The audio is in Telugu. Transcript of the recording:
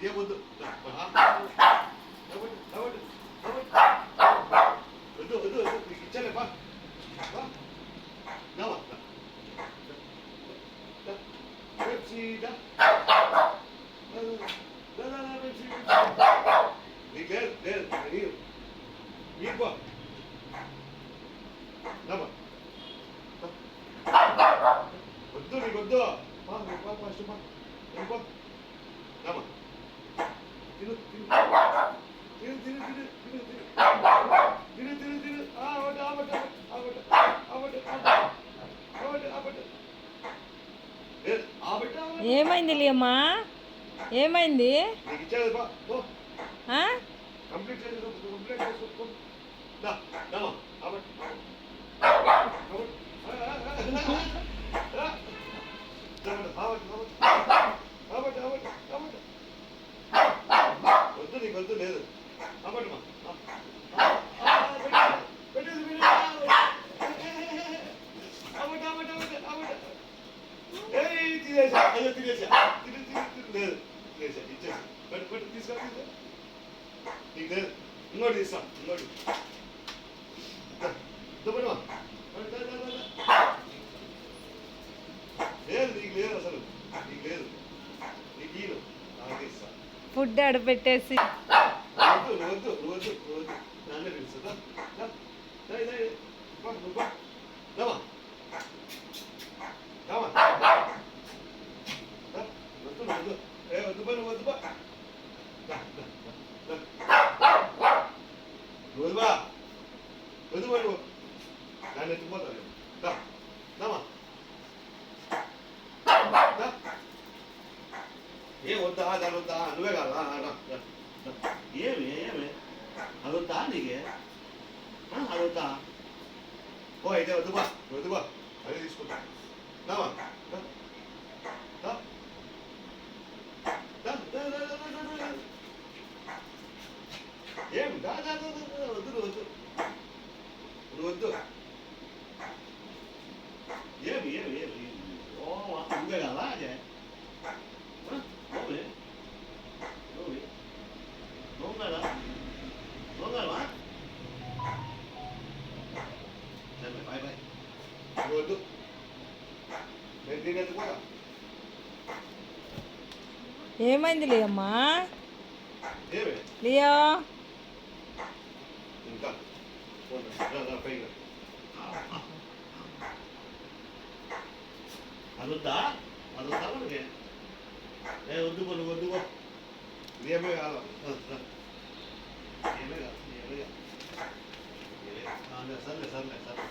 ఏమొద్దు వద్దు వద్దు వద్దు నీకు ఇచ్చాలే బా నీకు లేదు లేదు నీకు బా వద్దు నీకు వద్దు ఫస్ట్ బా తిను తిను తిను తిను తిను తిను తిను తిను తిను ఆవట ఆవట ఆవట ఆవట ఆవట ఆవట ఆవట ఏమైంది లియమ్మా? ఏమైంది? నీకు ఇచ్చేది బా పో ఆ కంప్లీట్ చేసి కంప్లీట్ చేసుకో దా దామా ఆవట వద్దు నీకు వద్దు లేదు అమ్మటమ్మా తినేసా అయ్యో తినేసా తిని తిని తిని లేదు తినేసా ఇచ్చేసా బట్ బట్ తీసుకో నీకు లేదు ఇంకోటి తీస్తాం ఇంకోటి దుబ్బడమా లేదు నీకు లేదు అసలు నీకు లేదు నీకు ఈను నాకు ఇస్తా ఫుడ్ ఆడపెట్టేసి వద్దు వద్దు వద్దు వద్దు నాన్నే పిలుస్తుందా రామా రామా వద్దు వద్దు ఏ వద్దు పని వద్దు బా వద్దు బా వద్దు పని నాన్న ఎత్తుకుపోతాను రామా ఏ వద్దా దాని వద్దా నువ్వే కాదా ఏమి ఏమి అదొద్దా నీకే అదొద్దా ఓ అయితే వద్దు బా అదే తీసుకుంటా రామా ఏం వద్దు వద్దు నువ్వు వద్దు ఏమి ఏమి ఏమి ఓ నువ్వే కాదా అదే వద్దు నేను తినేది కూడా ఏమైంది లియమ్మా? ఏమే లియో ఇంకా పైగా అదొద్దా అదొద్దా మనకి ఏ వద్దు పో నువ్వు వద్దు పో ఏమే కాదు ఏమే కాదు ఏమే కాదు సర్లే సర్లే సర్లే